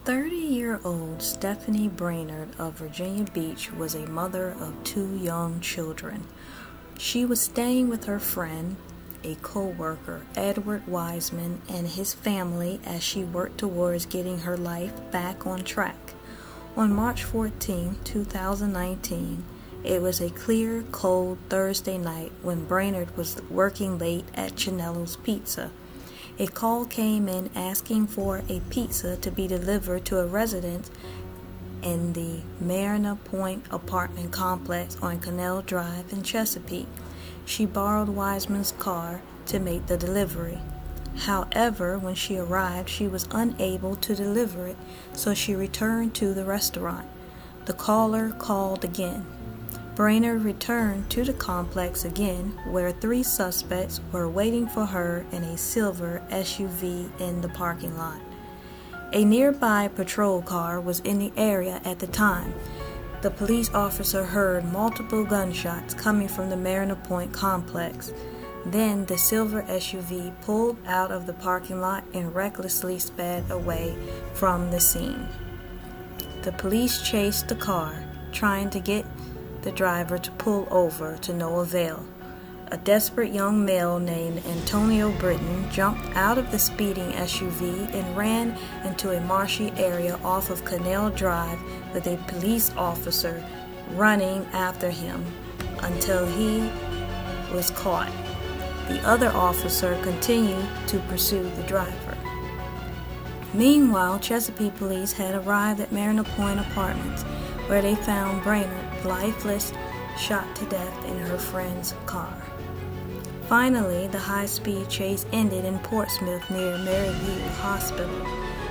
30-year-old Stephanie Brainerd of Virginia Beach was a mother of 2 young children. She was staying with her friend, a co-worker, Edward Wiseman, and his family as she worked towards getting her life back on track. On March 14, 2019, it was a clear, cold Thursday night when Brainerd was working late at Chanello's Pizza. A call came in asking for a pizza to be delivered to a resident in the Marina Point apartment complex on Canal Drive in Chesapeake. She borrowed Wiseman's car to make the delivery. However, when she arrived, she was unable to deliver it, so she returned to the restaurant. The caller called again. Brainerd returned to the complex again, where 3 suspects were waiting for her in a silver SUV in the parking lot. A nearby patrol car was in the area at the time. The police officer heard multiple gunshots coming from the Marina Point complex. Then the silver SUV pulled out of the parking lot and recklessly sped away from the scene. The police chased the car, trying to get the driver to pull over to no avail. A desperate young male named Antonio Britton jumped out of the speeding SUV and ran into a marshy area off of Canal Drive with a police officer running after him until he was caught. The other officer continued to pursue the driver. Meanwhile, Chesapeake police had arrived at Marina Point Apartments, where they found Brainerd lifeless, shot to death in her friend's car. Finally, the high-speed chase ended in Portsmouth near Maryview Hospital.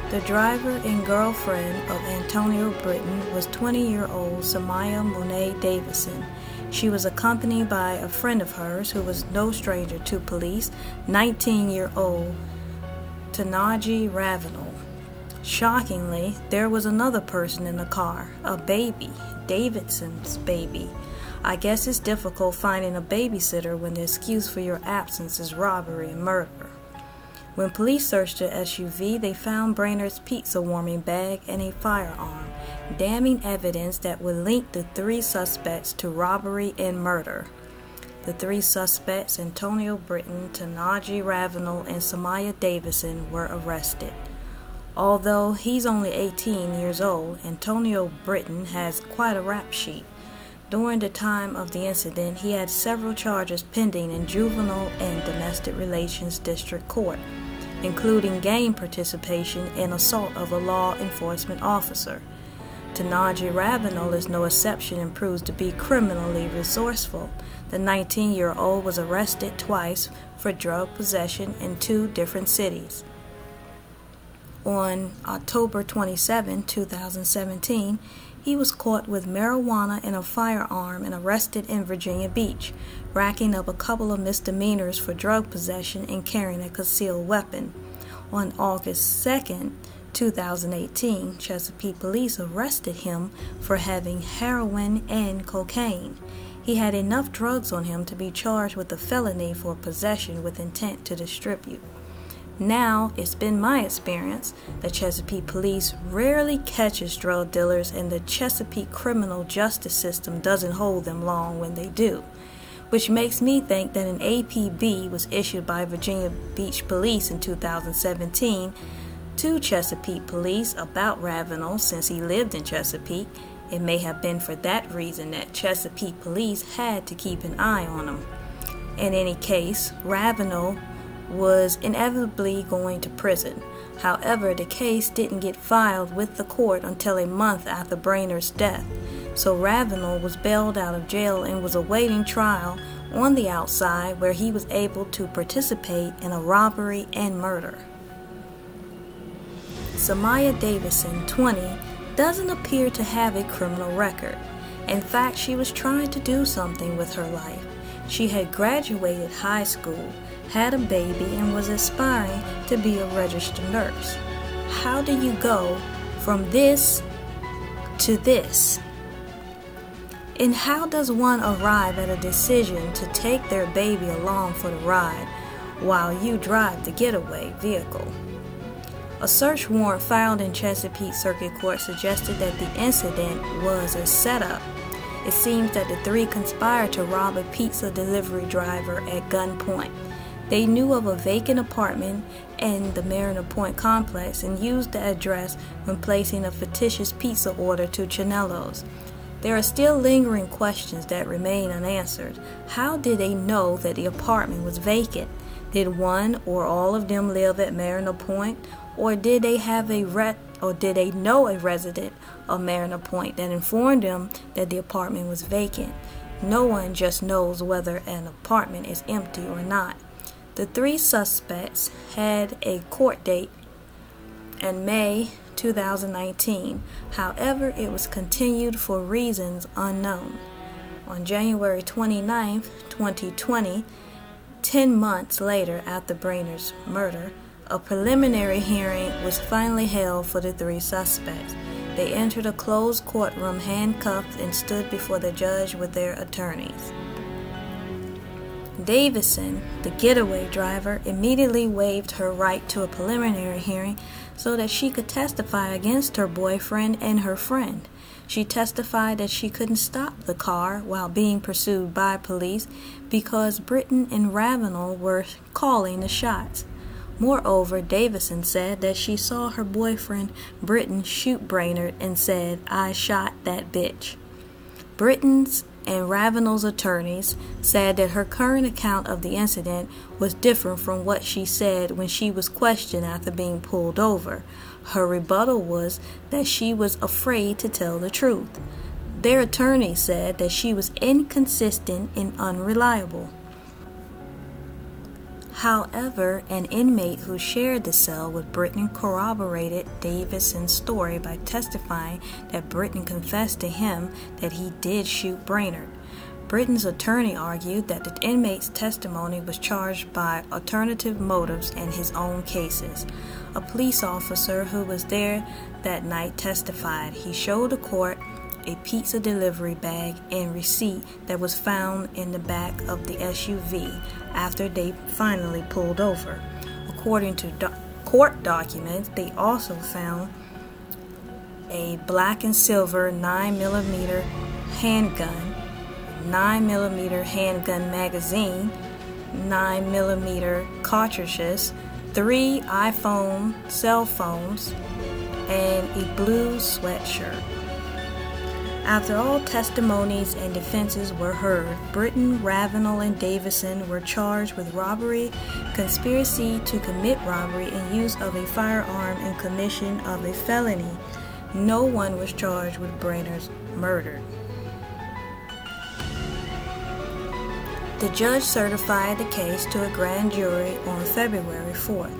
The driver and girlfriend of Antonio Britton was 20-year-old Samaya Monet Davison. She was accompanied by a friend of hers who was no stranger to police, 19-year-old Tanaji Ravenel. Shockingly, there was another person in the car, a baby, Davidson's baby. I guess it's difficult finding a babysitter when the excuse for your absence is robbery and murder. When police searched the SUV, they found Brainerd's pizza warming bag and a firearm, damning evidence that would link the 3 suspects to robbery and murder. The 3 suspects, Antonio Britton, Tanaji Ravenel, and Samaya Davison, were arrested. Although he's only 18 years old, Antonio Britton has quite a rap sheet. During the time of the incident, he had several charges pending in juvenile and domestic relations district court, including gang participation and assault of a law enforcement officer. Tanaji Ravenel is no exception and proves to be criminally resourceful. The 19-year-old was arrested twice for drug possession in 2 different cities. On October 27, 2017, he was caught with marijuana and a firearm and arrested in Virginia Beach, racking up a couple of misdemeanors for drug possession and carrying a concealed weapon. On August 2, 2018, Chesapeake police arrested him for having heroin and cocaine. He had enough drugs on him to be charged with a felony for possession with intent to distribute. Now, it's been my experience that Chesapeake police rarely catches drug dealers, and the Chesapeake criminal justice system doesn't hold them long when they do, which makes me think that an APB was issued by Virginia Beach Police in 2017 to Chesapeake police about Ravenel since he lived in Chesapeake. It may have been for that reason that Chesapeake police had to keep an eye on him. In any case, Ravenel was inevitably going to prison. However, the case didn't get filed with the court until a month after Brainerd's death, so Ravenel was bailed out of jail and was awaiting trial on the outside, where he was able to participate in a robbery and murder. Samaya Davison, 20, doesn't appear to have a criminal record. In fact, she was trying to do something with her life. She had graduated high school, had a baby, and was aspiring to be a registered nurse. How do you go from this to this? And how does one arrive at a decision to take their baby along for the ride while you drive the getaway vehicle? A search warrant filed in Chesapeake Circuit Court suggested that the incident was a setup. It seems that the three conspired to rob a pizza delivery driver at gunpoint. They knew of a vacant apartment in the Mariner Point complex and used the address when placing a fictitious pizza order to Chanello's. There are still lingering questions that remain unanswered. How did they know that the apartment was vacant? Did one or all of them live at Mariner Point, or did they know a resident of Mariner Point that informed them that the apartment was vacant? No one just knows whether an apartment is empty or not. The three suspects had a court date in May 2019. However, it was continued for reasons unknown. On January 29, 2020, 10 months later after Brainerd's murder, a preliminary hearing was finally held for the three suspects. They entered a closed courtroom handcuffed and stood before the judge with their attorneys. Davison, the getaway driver, immediately waived her right to a preliminary hearing so that she could testify against her boyfriend and her friend. She testified that she couldn't stop the car while being pursued by police because Britton and Ravenel were calling the shots. Moreover, Davison said that she saw her boyfriend Britton shoot Brainerd and said, "I shot that bitch." Britton's and Ravenel's attorneys said that her current account of the incident was different from what she said when she was questioned after being pulled over. Her rebuttal was that she was afraid to tell the truth. Their attorney said that she was inconsistent and unreliable. However, an inmate who shared the cell with Britton corroborated Davison's story by testifying that Britton confessed to him that he did shoot Brainerd. Britton's attorney argued that the inmate's testimony was charged by alternative motives in his own cases. A police officer who was there that night testified. He showed the court a pizza delivery bag and receipt that was found in the back of the SUV after they finally pulled over. According to court documents, they also found a black and silver 9mm handgun, 9mm handgun magazine, 9mm cartridges, 3 iPhone cell phones, and a blue sweatshirt. After all testimonies and defenses were heard, Britton, Ravenel, and Davison were charged with robbery, conspiracy to commit robbery, and use of a firearm in commission of a felony. No one was charged with Brainerd's murder. The judge certified the case to a grand jury on February 4th.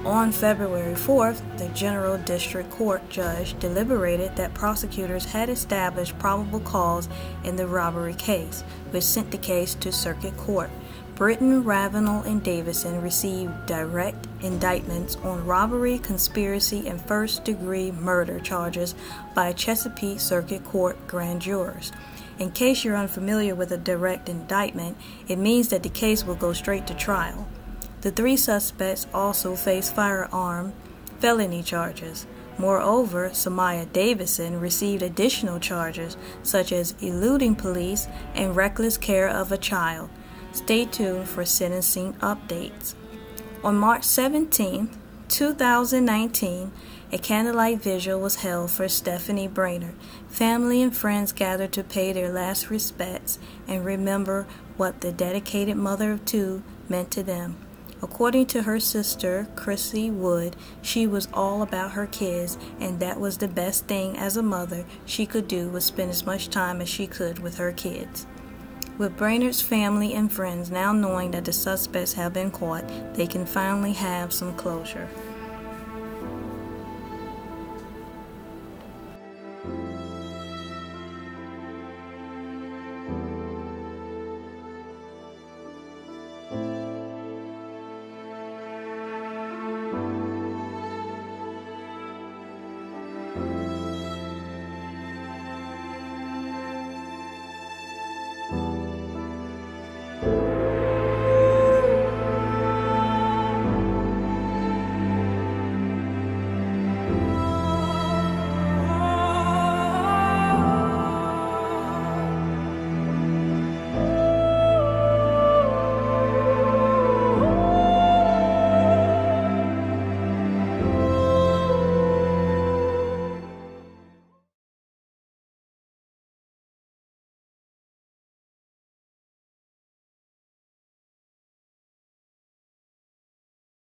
On February 4th, the General District Court judge deliberated that prosecutors had established probable cause in the robbery case, which sent the case to Circuit Court. Britton, Ravenel, and Davison received direct indictments on robbery, conspiracy, and first-degree murder charges by Chesapeake Circuit Court grand jurors. In case you're unfamiliar with a direct indictment, it means that the case will go straight to trial. The three suspects also face firearm felony charges. Moreover, Samaya Davison received additional charges such as eluding police and reckless care of a child. Stay tuned for sentencing updates. On March 17, 2019, a candlelight vigil was held for Stephanie Brainerd. Family and friends gathered to pay their last respects and remember what the dedicated mother of two meant to them. According to her sister, Chrissy Wood, she was all about her kids, and that was the best thing as a mother she could do was spend as much time as she could with her kids. With Brainerd's family and friends now knowing that the suspects have been caught, they can finally have some closure.